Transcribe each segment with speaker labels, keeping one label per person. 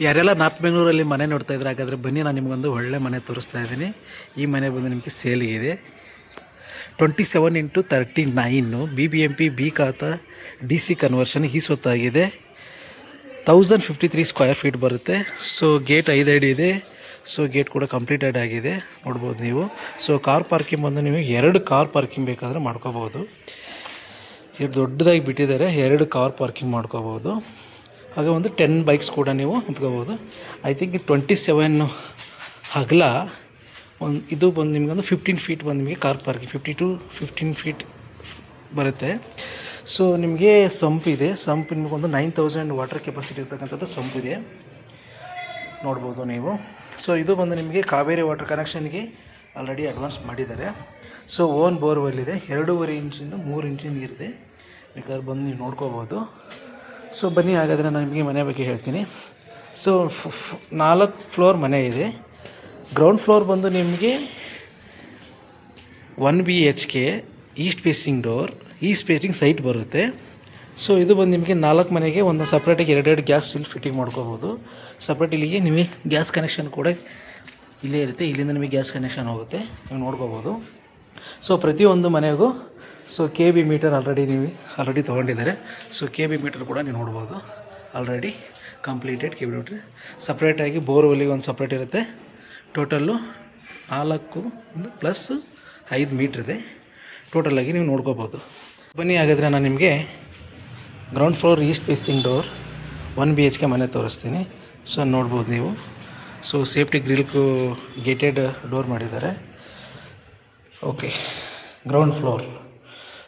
Speaker 1: ಯಾರೆಲ್ಲ ನಾರ್ತ್ ಬೆಂಗಳೂರಲ್ಲಿ ಮನೆ ನೋಡ್ತಾ ಇದ್ರೆ ಹಾಗಾದರೆ ಬನ್ನಿ, ನಾನು ನಿಮಗೊಂದು ಒಳ್ಳೆ ಮನೆ ತೋರಿಸ್ತಾ ಇದ್ದೀನಿ. ಈ ಮನೆ ಬಂದು ನಿಮಗೆ ಸೇಲಿಗಿದೆ. 27x39 BBMP ಬಿ ಖಾತಾ DC ಕನ್ವರ್ಷನ್ ಈ ಸೊತ್ತಾಗಿದೆ. 1053 ಸ್ಕ್ವೇರ್ ಫೀಟ್ ಬರುತ್ತೆ. ಸೊ ಗೇಟ್ 5 ಅಡಿ ಇದೆ. ಸೊ ಗೇಟ್ ಕೂಡ ಕಂಪ್ಲೀಟೆಡ್ ಆಗಿದೆ, ನೋಡ್ಬೋದು ನೀವು. ಸೊ ಕಾರ್ ಪಾರ್ಕಿಂಗ್ ಬಂದು ನೀವು 2 ಕಾರ್ ಪಾರ್ಕಿಂಗ್ ಬೇಕಾದರೆ ಮಾಡ್ಕೋಬೋದು. ಇದು ದೊಡ್ಡದಾಗಿ ಬಿಟ್ಟಿದ್ದಾರೆ, 2 ಕಾರ್ ಪಾರ್ಕಿಂಗ್ ಮಾಡ್ಕೋಬೋದು. ಹಾಗೆ ಒಂದು 10 ಬೈಕ್ಸ್ ಕೂಡ ನೀವು ನಿಂತ್ಕೋಬೋದು. ಐ ಥಿಂಕ್ 27 ಅಗಲ ಒಂದು ಇದು ಬಂದು ನಿಮಗೊಂದು 15 ಫೀಟ್ ಬಂದು ನಿಮಗೆ ಕಾರ್ ಪಾರ್ಕಿಂಗ್ 50 to 15 ಫೀಟ್ ಬರುತ್ತೆ. ಸೊ ನಿಮಗೆ ಸಂಪಿದೆ. ಸಂಪ್ ನಿಮಗೊಂದು 9000 ವಾಟರ್ ಕೆಪಾಸಿಟಿ ಇರ್ತಕ್ಕಂಥದ್ದು ಸಂಪಿದೆ, ನೋಡ್ಬೋದು ನೀವು. ಸೊ ಇದು ಬಂದು ನಿಮಗೆ ಕಾವೇರಿ ವಾಟರ್ ಕನೆಕ್ಷನ್ಗೆ ಆಲ್ರೆಡಿ ಅಡ್ವಾನ್ಸ್ ಮಾಡಿದ್ದಾರೆ. ಸೊ ಓನ್ ಬೋರ್ವೆಲ್ ಇದೆ. 2.5 ಇಂಚಿಂದ 3 ಇಂಚಿನ ನೀರಿದೆ, ಬೇಕಾದ್ರೆ ಬಂದು ನೀವು ನೋಡ್ಕೋಬೋದು. ಸೊ ಬನ್ನಿ, ಹಾಗಾದರೆ ನಾನು ನಿಮಗೆ ಮನೆ ಬಗ್ಗೆ ಹೇಳ್ತೀನಿ. ಸೊ 4 ಫ್ಲೋರ್ ಮನೆ ಇದೆ. ಗ್ರೌಂಡ್ ಫ್ಲೋರ್ ಬಂದು ನಿಮಗೆ 1 BHK East facing door, East facing site ಬರುತ್ತೆ. ಸೊ ಇದು ಬಂದು ನಿಮಗೆ 4 ಮನೆಗೆ ಒಂದು ಸಪ್ರೇಟಾಗಿ 2 ಗ್ಯಾಸ್ ಇಲ್ಲಿ ಫಿಟ್ಟಿಂಗ್ ಮಾಡ್ಕೋಬೋದು. ಸಪ್ರೇಟ್ ಇಲ್ಲಿಗೆ ನಿಮಗೆ ಗ್ಯಾಸ್ ಕನೆಕ್ಷನ್ ಕೂಡ ಇಲ್ಲೇ ಇರುತ್ತೆ. ಇಲ್ಲಿಂದ ನಿಮಗೆ ಗ್ಯಾಸ್ ಕನೆಕ್ಷನ್ ಹೋಗುತ್ತೆ, ನೀವು ನೋಡ್ಕೋಬೋದು. ಸೊ ಪ್ರತಿಯೊಂದು ಮನೆಗೂ ಸೊ KB ಮೀಟರ್ ಆಲ್ರೆಡಿ ತೊಗೊಂಡಿದ್ದಾರೆ. ಸೊ KB ಮೀಟರ್ ಕೂಡ ನೀವು ನೋಡ್ಬೋದು, ಆಲ್ರೆಡಿ ಕಂಪ್ಲೀಟೆಡ್ KB ಮೀಟ್ರ್. ಸಪ್ರೇಟಾಗಿ ಬೋರ್ವೆಲ್ಲಿಗೆ ಒಂದು ಸಪ್ರೇಟ್ ಇರುತ್ತೆ. ಟೋಟಲ್ಲು 4 ಪ್ಲಸ್ 5 ಮೀಟ್ರ್ ಇದೆ. ಟೋಟಲಾಗಿ ನೀವು ನೋಡ್ಕೋಬೋದು. ಬನ್ನಿ, ಹಾಗಾದರೆ ನಾನು ನಿಮಗೆ ground floor east facing door 1 BHK ಮನೆ ತೋರಿಸ್ತೀನಿ. ಸೊ ನೋಡ್ಬೋದು ನೀವು. ಸೊ ಸೇಫ್ಟಿ ಗ್ರಿಲ್ಗೂ ಗೇಟೆಡ್ ಡೋರ್ ಮಾಡಿದ್ದಾರೆ. Okay, ground floor.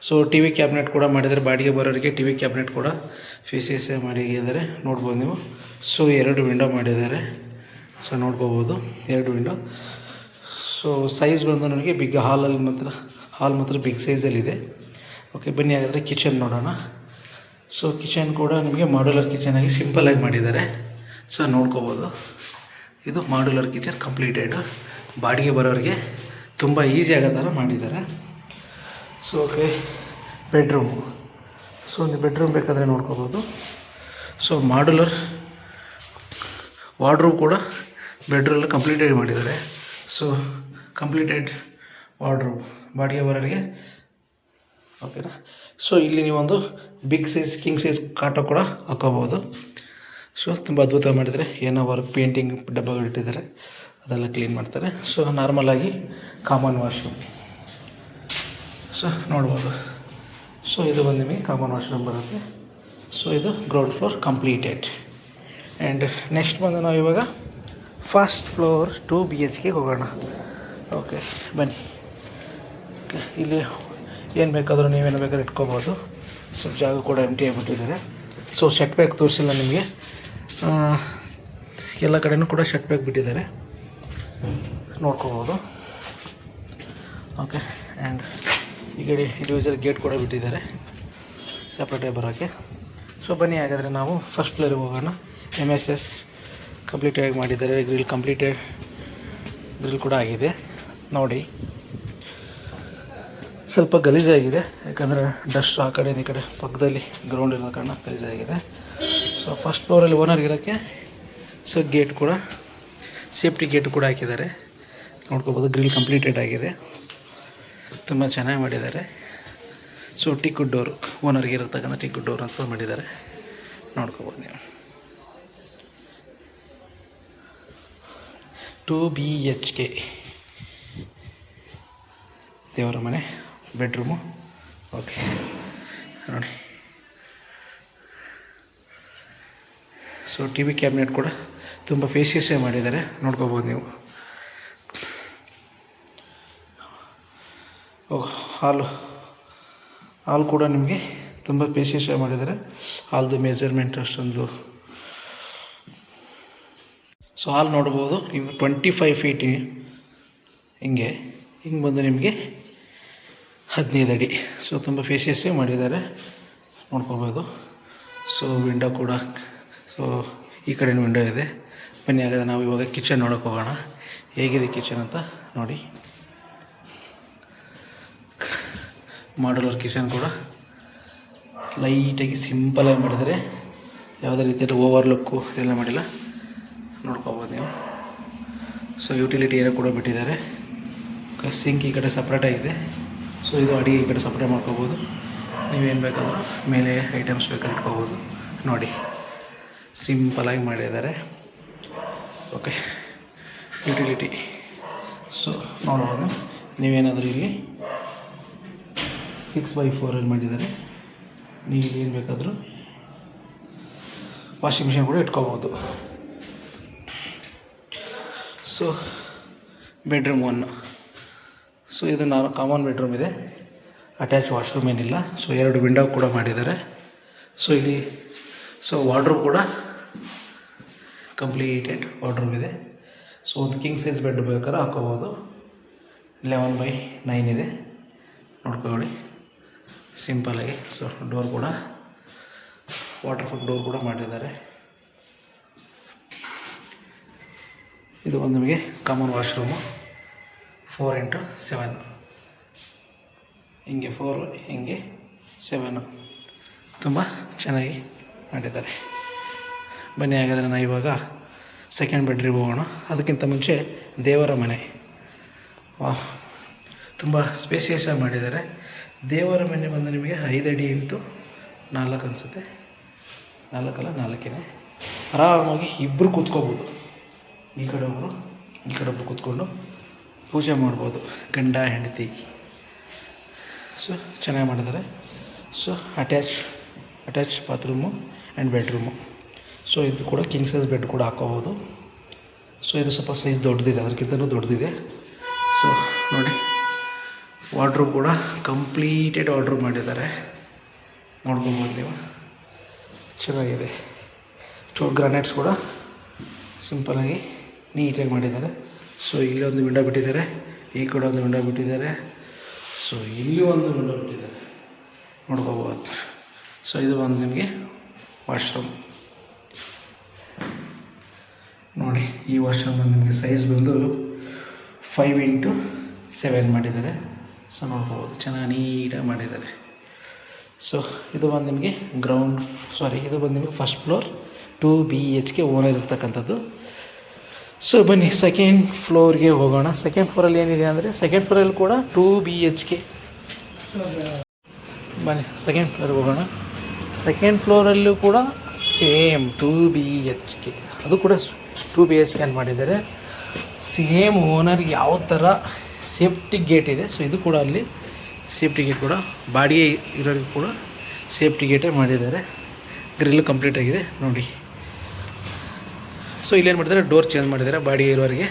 Speaker 1: So TV cabinet ಕೂಡ ಮಾಡಿದ್ದಾರೆ. ಬಾಡಿಗೆ ಬರೋರಿಗೆ TV ಕ್ಯಾಬಿನೆಟ್ ಕೂಡ ಫೇಸಸ್ ಮಾಡಿದ್ದಾರೆ, ನೋಡ್ಬೋದು ನೀವು. ಸೊ 2 ವಿಂಡೋ ಮಾಡಿದ್ದಾರೆ. ಸೊ ನೋಡ್ಕೋಬೋದು 2 ವಿಂಡೋ. ಸೊ ಸೈಜ್ ಬಂದು ನನಗೆ ಬಿಗ್ ಹಾಲ್ ಮಾತ್ರ ಬಿಗ್ ಸೈಜಲ್ಲಿದೆ. ಓಕೆ, ಬನ್ನಿ ಹಾಗಾದರೆ ಕಿಚನ್ ನೋಡೋಣ. ಸೊ ಕಿಚನ್ ಕೂಡ ನಿಮಗೆ ಮಾಡ್ಯುಲರ್ ಕಿಚನಾಗಿ ಸಿಂಪಲಾಗಿ ಮಾಡಿದ್ದಾರೆ. ಸೊ ನೋಡ್ಕೋಬೋದು, ಇದು ಮಾಡ್ಯುಲರ್ ಕಿಚನ್ ಕಂಪ್ಲೀಟೆಡ್. ಬಾಡಿಗೆ ಬರೋರಿಗೆ ತುಂಬ ಈಸಿ ಆಗೋ ಥರ ಮಾಡಿದ್ದಾರೆ. So okay, bedroom. ಸೊ ನೀವು ಬೆಡ್ರೂಮ್ ಬೇಕಾದರೆ ನೋಡ್ಕೋಬೋದು. ಸೊ ಮಾಡ್ಯುಲರ್ ವಾರ್ಡ್ರೂಮ್ ಕೂಡ ಬೆಡ್ರೂಮಲ್ಲಿ ಕಂಪ್ಲೀಟಾಗಿ ಮಾಡಿದ್ದಾರೆ. ಸೊ ಕಂಪ್ಲೀಟೆಡ್ ವಾರ್ಡ್ರೂಮ್ ಬಾಡಿಗೆ ಬರೋರಿಗೆ, ಓಕೆನಾ. ಸೊ ಇಲ್ಲಿ ನೀವೊಂದು ಬಿಗ್ ಸೈಜ್ ಕಿಂಗ್ ಸೈಜ್ ಕಾಟ ಕೂಡ ಹಾಕೋಬೋದು. ಸೊ ತುಂಬ ಅದ್ಭುತ ಮಾಡಿದ್ದಾರೆ. ಏನೋ ವರ್ಕ್ ಪೇಂಟಿಂಗ್ ಡಬ್ಬಗಳು ಇಟ್ಟಿದ್ದಾರೆ, ಅದೆಲ್ಲ ಕ್ಲೀನ್ ಮಾಡ್ತಾರೆ. ಸೊ ನಾರ್ಮಲಾಗಿ ಕಾಮನ್ ವಾಶ್ರೂಮ್. ಸೊ ನೋಡ್ಬೋದು. ಸೊ ಇದು ಬಂದು ನಿಮಗೆ ಕಾಮನ್ ವಾಶ್ರೂಮ್ ಬರುತ್ತೆ. ಸೊ ಇದು ground floor completed. And next ಬಂದು ನಾವು ಇವಾಗ ಫಸ್ಟ್ ಫ್ಲೋರ್ 2 BHK ಹೋಗೋಣ. ಓಕೆ ಬನ್ನಿ. ಓಕೆ, ಇಲ್ಲಿ ಏನು ಬೇಕಾದರೂ ನೀವೇನು ಬೇಕಾದ್ರೂ ಇಟ್ಕೋಬೋದು. ಸ್ವಲ್ಪ ಜಾಗ ಕೂಡ ಎಂಟಿ ಆಗಿಬಿಟ್ಟಿದ್ದಾರೆ. ಸೊ ಶೆಟ್ ಬ್ಯಾಗ್ ತೋರಿಸಿಲ್ಲ ನಿಮಗೆ, ಎಲ್ಲ ಕಡೆಯೂ ಕೂಡ ಶೆಟ್ ಬ್ಯಾಗ್ ಬಿಟ್ಟಿದ್ದಾರೆ, ನೋಡ್ಕೋಬೋದು. ಓಕೆ, ಆ್ಯಂಡ್ ಈ ಕಡೆ ಇಂಡಿವಿಜುವಲ್ ಗೇಟ್ ಕೂಡ ಬಿಟ್ಟಿದ್ದಾರೆ ಸಪ್ರೇಟಾಗಿ ಬರೋಕ್ಕೆ. ಸೊ ಬನ್ನಿ, ಹಾಗಾದರೆ ನಾವು ಫಸ್ಟ್ ಫ್ಲೋರಿಗೆ ಹೋಗೋಣ. MSS ಕಂಪ್ಲೀಟಾಗಿ ಮಾಡಿದ್ದಾರೆ. ಗ್ರಿಲ್ ಕೂಡ ಆಗಿದೆ ನೋಡಿ. ಸ್ವಲ್ಪ ಗಲೀಜಾಗಿದೆ, ಯಾಕಂದರೆ ಡಸ್ಟ್ ಆ ಕಡೆ ಈ ಕಡೆ ಪಕ್ಕದಲ್ಲಿ ಗ್ರೌಂಡ್ ಇರೋ ಕಾರಣ ಗಲೀಜಾಗಿದೆ. ಸೊ ಫಸ್ಟ್ ಫ್ಲೋರಲ್ಲಿ ಓನರ್ ಇರೋಕ್ಕೆ ಸೊ ಗೇಟ್ ಕೂಡ ಸೇಫ್ಟಿ ಗೇಟ್ ಕೂಡ ಹಾಕಿದ್ದಾರೆ, ನೋಡ್ಕೋಬೋದು. ಗ್ರಿಲ್ ಕಂಪ್ಲೀಟೆಡ್ ಆಗಿದೆ, ತುಂಬ ಚೆನ್ನಾಗಿ ಮಾಡಿದ್ದಾರೆ. ಸೊ ಟಿಕ್ವುಡ್ ಡೋರು, ಓನರ್ಗೆ ಇರತಕ್ಕಂಥ ಟಿಕ್ವುಡ್ ಡೋರ್ ಅಂತ ಮಾಡಿದ್ದಾರೆ, ನೋಡ್ಕೋಬೋದು ನೀವು. 2 BHK ದೇವರ ಮನೆ, ಬೆಡ್ರೂಮು. ಓಕೆ ನೋಡಿ. ಸೊ TV ಕ್ಯಾಬಿನೆಟ್ ಕೂಡ ತುಂಬ ಫೇಸಿಯಸ್ಸೇ ಮಾಡಿದ್ದಾರೆ, ನೋಡ್ಕೋಬೋದು ನೀವು. ಹಾಲ್ ಕೂಡ ನಿಮಗೆ ತುಂಬ ಫೇಸಿಯಸ್ಸೇ ಮಾಡಿದ್ದಾರೆ. ಹಾಲ್ದು ಮೆಜರ್ಮೆಂಟ್ ಅಷ್ಟೊಂದು. ಸೊ ಹಾಲ್ ನೋಡ್ಬೋದು ನೀವು 25 ಫೀಟ್ ಹಿಂಗೆ ಬಂದು ನಿಮಗೆ 15 ಅಡಿ. ಸೊ ತುಂಬ ಫೇಸಿಯಸ್ಸೇ ಮಾಡಿದ್ದಾರೆ, ನೋಡ್ಕೋಬೋದು. ಸೊ ವಿಂಡೋ ಕೂಡ, ಸೊ ಈ ಕಡೆ ವಿಂಡೋ ಇದೆ. ಬನ್ನಿ, ಹಾಗಾದರೆ ನಾವು ಇವಾಗ ಕಿಚನ್ ನೋಡೋಕೆ ಹೋಗೋಣ, ಹೇಗಿದೆ ಕಿಚನ್ ಅಂತ ನೋಡಿ. ಮಾಡ್ಯುಲರ್ ಕಿಚನ್ ಕೂಡ ಲೈಟಾಗಿ ಸಿಂಪಲಾಗಿ ಮಾಡಿದರೆ, ಯಾವುದೇ ರೀತಿಯಲ್ಲಿ ಓವರ್ ಲುಕ್ಕು ಇದೆಲ್ಲ ಮಾಡಿಲ್ಲ. ಸೊ ಯುಟಿಲಿಟಿ ಏರಿಯಾ ಕೂಡ ಬಿಟ್ಟಿದ್ದಾರೆ. ಸಿಂಕ್ ಈ ಕಡೆ ಸಪ್ರೇಟಾಗಿದೆ. ಸೊ ಇದು ಅಡಿಗೆ ಈ ಕಡೆ ಸಪ್ರೇಟ್ ಮಾಡ್ಕೋಬೋದು. ನೀವೇನು ಬೇಕಾದರೂ ಮೇಲೆ ಐಟಮ್ಸ್ ಬೇಕಾದ್ರೆ ಇಟ್ಕೋಬೋದು. ನೋಡಿ ಸಿಂಪಲಾಗಿ ಮಾಡಿದ್ದಾರೆ. Okay, utility. ಸೊ ನೋಡ್ಬೋದು ನೀವೇನಾದರೂ ಇಲ್ಲಿ 6x4 ಮಾಡಿದ್ದಾರೆ. ನೀವು ಇಲ್ಲಿ ಏನು ಬೇಕಾದರೂ ವಾಷಿಂಗ್ ಮಿಷಿನ್ ಕೂಡ ಇಟ್ಕೋಬೋದು. So bedroom 1. ಸೊ ಇದು ಕಾಮನ್ ಬೆಡ್ರೂಮ್ ಇದೆ, ಅಟ್ಯಾಚ್ ವಾಶ್ರೂಮ್ ಏನಿಲ್ಲ. ಸೊ 2 ವಿಂಡೋ ಕೂಡ ಮಾಡಿದ್ದಾರೆ. ಸೊ ಇಲ್ಲಿ ವಾರ್ಡ್ರೋಬ್ ಕೂಡ ಕಂಪ್ಲೀಟೆಡ್ ವಾರ್ಡ್ರೋಬ್ ಇದೆ. ಸೊ ಒಂದು ಕಿಂಗ್ ಸೈಜ್ ಬೆಡ್ ಬೇಕಾದ್ರೆ ಹಾಕೋಬೋದು. 11x9 ಇದೆ, ನೋಡ್ಕೊಳ್ಳಿ ಸಿಂಪಲಾಗಿ. ಸೊ ಡೋರ್ ಕೂಡ ವಾಟರ್ ಪ್ರೂಫ್ ಡೋರ್ ಕೂಡ ಮಾಡಿದ್ದಾರೆ. ಇದು ಒಂದು ನಿಮಗೆ ಕಾಮನ್ ವಾಶ್ರೂಮು 4x7, ಹಿಂಗೆ 4 ಹಿಂಗೆ 7 ತುಂಬ ಚೆನ್ನಾಗಿ ಮಾಡಿದ್ದಾರೆ. ಬನ್ನಿ ಹಾಗಾದರೆ ನಾವು ಇವಾಗ ಸೆಕೆಂಡ್ ಬೆಡ್ರೂಮ್ ಹೋಗೋಣ. ಅದಕ್ಕಿಂತ ಮುಂಚೆ ದೇವರ ಮನೆ. ತುಂಬ ಸ್ಪೇಸಿಯಸ್ಸಾಗಿ ಮಾಡಿದ್ದಾರೆ. ದೇವರ ಮನೆ ಬಂದು ನಿಮಗೆ 5 ಅಡಿ ಇಂಟು 4 ಅನಿಸುತ್ತೆ. 4 ಆರಾಮಾಗಿ ಇಬ್ಬರು ಕೂತ್ಕೋಬೋದು. ಈ ಕಡೆ ಒಬ್ಬರು ಕೂತ್ಕೊಂಡು ಪೂಜೆ ಮಾಡ್ಬೋದು, ಗಂಡ ಹೆಂಡತಿ. ಸೊ ಚೆನ್ನಾಗಿ ಮಾಡಿದ್ದಾರೆ. So attach bathroom and bedroom. So ಇದು ಕೂಡ ಕಿಂಗ್ ಸೈಜ್ ಬೆಡ್ ಕೂಡ ಹಾಕೋಬೋದು. ಸೊ ಇದು ಸ್ವಲ್ಪ ಸೈಜ್ ದೊಡ್ಡದಿದೆ, ಅದಕ್ಕಿಂತಲೂ ದೊಡ್ಡದಿದೆ. ಸೊ ನೋಡಿ ವಾರ್ಡ್ರೋಬ್ ಕೂಡ ಕಂಪ್ಲೀಟೆಡ್ ವಾರ್ಡ್ರೋಬ್ ಮಾಡಿದ್ದಾರೆ, ನೋಡ್ಕೊಬೋದು ನೀವು. ಚೆನ್ನಾಗಿದೆ. ಗ್ರಾನೈಟ್ಸ್ ಕೂಡ ಸಿಂಪಲಾಗಿ ನೀಟಾಗಿ ಮಾಡಿದ್ದಾರೆ. ಸೊ ಇಲ್ಲಿ ಒಂದು ವಿಂಡೋ ಬಿಟ್ಟಿದ್ದಾರೆ, ಈ ಕಡೆ ಒಂದು ವಿಂಡೋ ಬಿಟ್ಟಿದ್ದಾರೆ. ಸೊ ಇಲ್ಲಿ ಒಂದು ವಿಂಡೋ ಬಿಟ್ಟಿದ್ದಾರೆ, ನೋಡ್ಕೋಬೋದು. ಸೊ ಇದು ಬಂದು ನಿಮಗೆ ವಾಶ್ರೂಮ್. ನೋಡಿ ಈ ವಾಶ್ರೂಮ್ ಬಂದು ನಿಮಗೆ ಸೈಜ್ ಬಂದು 5x7 ಮಾಡಿದ್ದಾರೆ. ಸೊ ನೋಡ್ಕೋಬೋದು, ಚೆನ್ನಾಗಿ ನೀಟಾಗಿ ಮಾಡಿದ್ದಾರೆ. ಸೊ ಇದು ಬಂದು ನಿಮಗೆ ಇದು ಬಂದು ನಿಮಗೆ ಫಸ್ಟ್ ಫ್ಲೋರ್ 2 BHK ಓನರ್ ಇರ್ತಕ್ಕಂಥದ್ದು. ಸೊ ಬನ್ನಿ ಸೆಕೆಂಡ್ ಫ್ಲೋರ್ಗೆ ಹೋಗೋಣ. ಸೆಕೆಂಡ್ ಫ್ಲೋರಲ್ಲಿ ಏನಿದೆ ಅಂದರೆ ಸೆಕೆಂಡ್ ಫ್ಲೋರಲ್ಲಿ ಕೂಡ 2 BHK. ಬನ್ನಿ ಸೆಕೆಂಡ್ ಫ್ಲೋರ್ಗೆ ಹೋಗೋಣ. ಸೆಕೆಂಡ್ ಫ್ಲೋರಲ್ಲೂ ಕೂಡ ಸೇಮ್ 2 BHK, ಅದು ಕೂಡ 2 BHK ಅಂತ ಮಾಡಿದ್ದಾರೆ. ಸೇಮ್ ಓನರ್ ಯಾವ ಥರ ಸೇಫ್ಟಿ ಗೇಟ್ ಇದೆ. ಸೊ ಇದು ಕೂಡ ಅಲ್ಲಿ ಸೇಫ್ಟಿ ಗೇಟ್ ಕೂಡ ಬಾಡಿಗೆ ಇರೋರಿಗೆ ಕೂಡ ಸೇಫ್ಟಿ ಗೇಟೇ ಮಾಡಿದ್ದಾರೆ. ಗ್ರಿಲ್ ಕಂಪ್ಲೀಟ್ ಆಗಿದೆ ನೋಡಿ. ಸೊ ಇಲ್ಲೇನು ಮಾಡಿದ್ದಾರೆ, ಡೋರ್ ಚೇಂಜ್ ಮಾಡಿದ್ದಾರೆ ಬಾಡಿಗೆ ಇರೋರಿಗೆ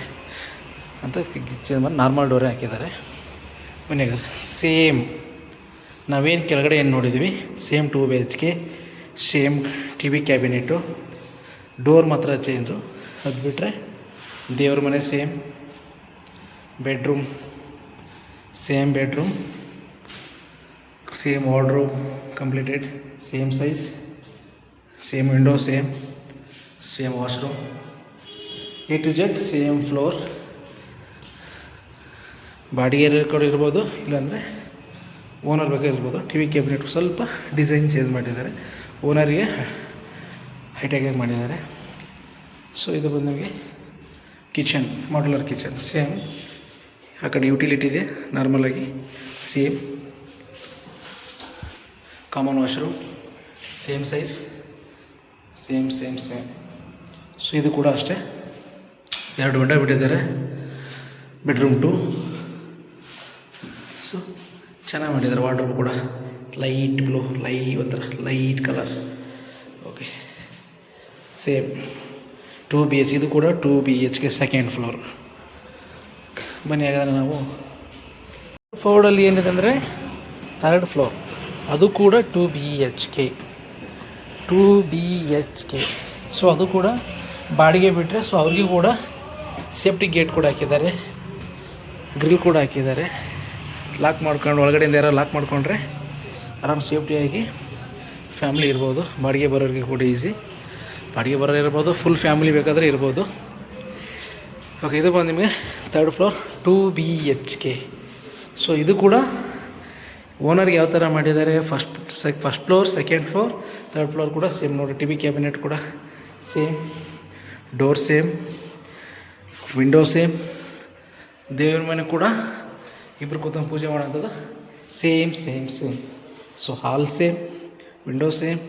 Speaker 1: ಅಂತ ಚೇಂಜ್ ಮಾಡಿ ನಾರ್ಮಲ್ ಡೋರೇ ಹಾಕಿದ್ದಾರೆ. ಮನೆಗೆ ಸೇಮ್ ನಾವೇನು ಕೆಳಗಡೆ ಏನು ನೋಡಿದ್ವಿ same 2 BHK, same TV cabinet, door ಮಾತ್ರ ಚೇಂಜು. ಅದು ಬಿಟ್ಟರೆ ದೇವ್ರ ಮನೆ same, bedroom same, same wardrobe completed, same size, same window, same washroom, A to Z same floor. ಬಾಡಿಗೆ ಕಡೆ ಇರ್ಬೋದು, ಇಲ್ಲಾಂದರೆ ಓನರ್ ಬೇಕಾದ್ರೆ ಇರ್ಬೋದು. TV ಕ್ಯಾಬಿನೆಟ್ ಸ್ವಲ್ಪ ಡಿಸೈನ್ ಚೇಂಜ್ ಮಾಡಿದ್ದಾರೆ, ಓನರಿಗೆ ಹೈಟಾಗಿ ಮಾಡಿದ್ದಾರೆ. ಸೊ ಇದು ಬಂದು ನಿಮಗೆ ಕಿಚನ್, ಮಾಡ್ಯುಲರ್ ಕಿಚನ್ ಸೇಮ್. ಆ ಕಡೆ ಯುಟಿಲಿಟಿ ಇದೆ ನಾರ್ಮಲಾಗಿ, same common washroom, same size, same. So ಇದು ಕೂಡ ಅಷ್ಟೇ 2 ವಿಂಡೋ ಬಿಟ್ಟಿದ್ದಾರೆ. ಬೆಡ್ರೂಮ್ 2. ಸೊ ಚೆನ್ನಾಗಿ ಮಾಡಿದ್ದಾರೆ. ವಾರ್ಡ್ರೋಬ್ ಕೂಡ ಲೈಟ್ ಬ್ಲೂ, ಒಂಥರ light colour. Okay, same 2 BHK. ಇದು ಕೂಡ 2 BHK ಸೆಕೆಂಡ್ ಫ್ಲೋರ್. ಬನ್ನಿ ಹಾಗಾದರೆ ನಾವು ಫ್ಲೋರಲ್ಲಿ ಏನಿದೆ ಅಂದರೆ 3rd ಫ್ಲೋರ್, ಅದು ಕೂಡ 2 BHK. ಸೊ ಅದು ಕೂಡ ಬಾಡಿಗೆ ಬಿಟ್ಟರೆ. ಸೊ ಅವ್ರಿಗೂ ಕೂಡ ಸೇಫ್ಟಿ ಗೇಟ್ ಕೂಡ ಹಾಕಿದ್ದಾರೆ, ಗ್ರಿಲ್ ಕೂಡ ಹಾಕಿದ್ದಾರೆ. ಲಾಕ್ ಮಾಡ್ಕೊಂಡು ಒಳಗಡೆಯಿಂದ ಯಾರು ಲಾಕ್ ಮಾಡಿಕೊಂಡ್ರೆ ಆರಾಮ್ ಸೇಫ್ಟಿಯಾಗಿ ಫ್ಯಾಮ್ಲಿ ಇರ್ಬೋದು. ಬಾಡಿಗೆ ಬರೋರಿಗೆ ಕೂಡ ಈಸಿ, ಬಾಡಿಗೆ ಬರೋರು ಇರ್ಬೋದು, ಫುಲ್ ಫ್ಯಾಮಿಲಿ ಬೇಕಾದರೆ ಇರ್ಬೋದು. ಓಕೆ, ಇದು ಬಂದು ನಿಮಗೆ 3rd ಫ್ಲೋರ್ 2 BHK. ಸೊ ಇದು ಕೂಡ ಓನರ್ಗೆ ಯಾವ ಥರ ಮಾಡಿದ್ದಾರೆ, first floor, second floor, 3rd floor ಕೂಡ ಸೇಮ್ ನೋಡಿ. TV ಕ್ಯಾಬಿನೆಟ್ ಕೂಡ same, door same, window same, ದೇವ್ರ ಮನೆ ಕೂಡ ಇಬ್ಬರು ಕೂತ್ಕೊಂಡು ಪೂಜೆ ಮಾಡೋಂಥದ್ದು same. So hall same, window same,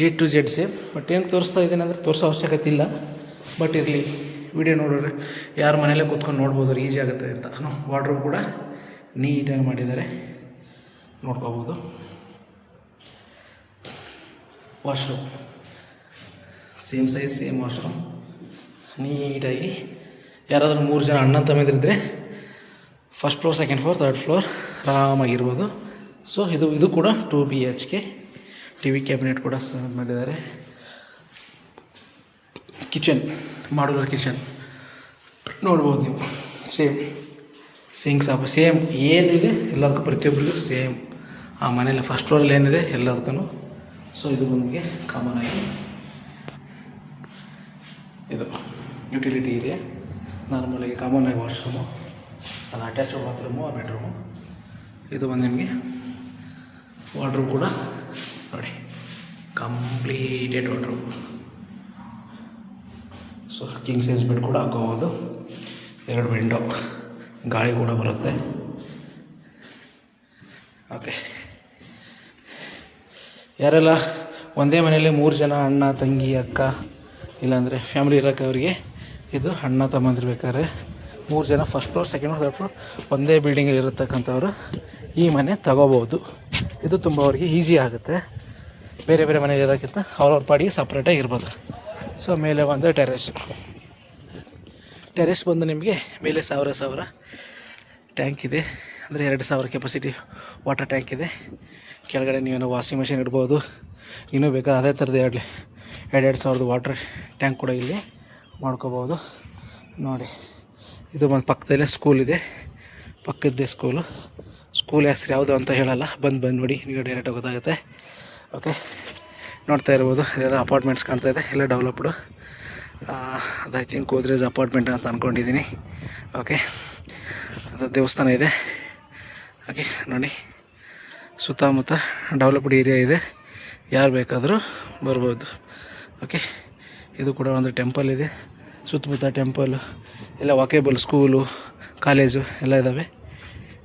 Speaker 1: A to Z same. But ಏನು ತೋರಿಸ್ತಾ ಇದ್ದೀನಿ ಅಂದರೆ ತೋರಿಸೋ ಅವಶ್ಯಕತೆ ಇಲ್ಲ, ಬಟ್ ಇರಲಿ ವಿಡಿಯೋ ನೋಡಿದ್ರೆ ಯಾರ ಮನೇಲೇ ಕೂತ್ಕೊಂಡು ನೋಡ್ಬೋದು, ಅವ್ರಿಗೆ ಈಸಿ ಆಗುತ್ತೆ ಅಂತ. ವಾರ್ಡ್ರೋಬ್ ಕೂಡ ನೀಟಾಗಿ ಮಾಡಿದ್ದಾರೆ, ನೋಡ್ಕೋಬೋದು. Washroom same size, same washroom, ನೀಟಾಗಿ. ಯಾರಾದರೂ 3 ಜನ ಅಣ್ಣ ತಮ್ಮಂದಿರಿದ್ದರೆ first floor, second floor, third floor ಆರಾಮಾಗಿರ್ಬೋದು. ಸೊ ಇದು ಕೂಡ 2 BHK. TV ಕ್ಯಾಬಿನೆಟ್ ಕೂಡ ಮಾಡಿದ್ದಾರೆ. ಕಿಚನ್, ಮಾಡ್ಯುಲರ್ ಕಿಚನ್ ನೋಡ್ಬೋದು ನೀವು. ಸೇಮ್ ಸಿಂಕ್ ಸಾಪ ಸೇಮ್, ಏನಿದೆ ಎಲ್ಲದಕ್ಕೂ ಪ್ರತಿಯೊಬ್ಬರಿಗೂ ಸೇಮ್. ಆ ಮನೇಲಿ ಫಸ್ಟ್ ಫ್ಲೋರಲ್ಲಿ ಏನಿದೆ ಎಲ್ಲದಕ್ಕೂ. ಸೊ ಇದು ನಮಗೆ ಕಾಮನ್ ಆಗಿ ಇದು ಯುಟಿಲಿಟಿ ಏರಿಯಾ. ನಾರ್ಮಲಾಗಿ ಕಾಮನ್ ಆಗಿ ವಾಶ್ರೂಮು, ಅದು ಅಟ್ಯಾಚ್ ಬಾತ್ರೂಮು, ಆ ಬೆಡ್ರೂಮು. ಇದು ಬಂದು ನಿಮಗೆ ವಾರ್ಡ್ರೋಬ್ ಕೂಡ ನೋಡಿ, completed wardrobe. So king size bed ಕೂಡ ಹಾಕೋಬೋದು. 2 ವಿಂಡೋ, ಗಾಳಿ ಕೂಡ ಬರುತ್ತೆ. ಓಕೆ, ಯಾರೆಲ್ಲ ಒಂದೇ ಮನೆಯಲ್ಲಿ 3 ಜನ ಅಣ್ಣ ತಂಗಿ ಅಕ್ಕ ಇಲ್ಲಾಂದರೆ ಫ್ಯಾಮಿಲಿ ಇರೋಕ್ಕೆ ಅವರಿಗೆ ಇದು ಅಣ್ಣ ತಮ್ಮಂದಿರ್ಬೇಕಾದ್ರೆ 3 ಜನ first floor, second floor, third floor ಒಂದೇ ಬಿಲ್ಡಿಂಗಲ್ಲಿ ಇರತಕ್ಕಂಥವ್ರು ಈ ಮನೆ ತಗೋಬೋದು. ಇದು ತುಂಬ ಅವ್ರಿಗೆ ಈಸಿ ಆಗುತ್ತೆ. ಬೇರೆ ಬೇರೆ ಮನೆಯಲ್ಲಿ ಇರೋಕ್ಕಿಂತ ಅವ್ರವ್ರ ಪಾಡಿಗೆ ಸಪ್ರೇಟಾಗಿ ಇರ್ಬೋದು. ಸೊ ಮೇಲೆ ಒಂದು ಟೆರೆಸ್ ಬಂದು ನಿಮಗೆ ಮೇಲೆ 1000 ಟ್ಯಾಂಕ್ ಇದೆ, ಅಂದರೆ 2000 ಕೆಪಾಸಿಟಿ ವಾಟರ್ ಟ್ಯಾಂಕ್ ಇದೆ. ಕೆಳಗಡೆ ನೀವೇನೋ ವಾಷಿಂಗ್ ಮಿಷಿನ್ ಇಡ್ಬೋದು, ಇನ್ನೂ ಬೇಕಾದ್ರೆ ಅದೇ ಥರದ್ದು 2,000 ವಾಟರ್ ಟ್ಯಾಂಕ್ ಕೂಡ ಇಲ್ಲಿ ಮಾಡ್ಕೋಬೋದು. ನೋಡಿ, ಇದು ಒಂದು ಪಕ್ಕದಲ್ಲೇ ಸ್ಕೂಲ್ ಇದೆ, ಪಕ್ಕದ್ದೇ ಸ್ಕೂಲ್ ಹೆಸ್ರು ಯಾವುದು ಅಂತ ಹೇಳಲ್ಲ, ಬಂದು ನೋಡಿ ನೀವು ಡೈರೆಕ್ಟಾಗಿ ಗೊತ್ತಾಗುತ್ತೆ. ಓಕೆ, ನೋಡ್ತಾ ಇರ್ಬೋದು, ಅದೆಲ್ಲ ಅಪಾರ್ಟ್ಮೆಂಟ್ಸ್ ಕಾಣ್ತಾ ಇದೆ, ಎಲ್ಲ ಡೆವಲಪ್ಡು. ಅದು ಐ ಥಿಂಕ್ ಗೋದ್ರೇಜ್ ಅಪಾರ್ಟ್ಮೆಂಟ್ ಅಂತ ಅಂದ್ಕೊಂಡಿದ್ದೀನಿ. ಓಕೆ, ಅದು ದೇವಸ್ಥಾನ ಇದೆ. ಓಕೆ ನೋಡಿ, ಸುತ್ತಮುತ್ತ ಡೆವಲಪ್ಡ್ ಏರಿಯಾ ಇದೆ, ಯಾರು ಬೇಕಾದರೂ ಬರ್ಬೋದು. ಓಕೆ, ಇದು ಕೂಡ ಒಂದು ಟೆಂಪಲ್ ಇದೆ, ಸುತ್ತಮುತ್ತ ಟೆಂಪಲ್ಲು ಎಲ್ಲ ವಾಕೇಬಲ್, ಸ್ಕೂಲು, ಕಾಲೇಜು ಎಲ್ಲ ಇದ್ದಾವೆ.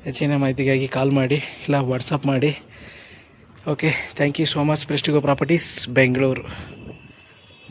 Speaker 1: ಹೆಚ್ಚಿನ ಮಾಹಿತಿಗಾಗಿ ಕಾಲ್ ಮಾಡಿ ಇಲ್ಲ ವಾಟ್ಸಪ್ ಮಾಡಿ. Okay, thank you so much. Prestigo properties, Bengaluru.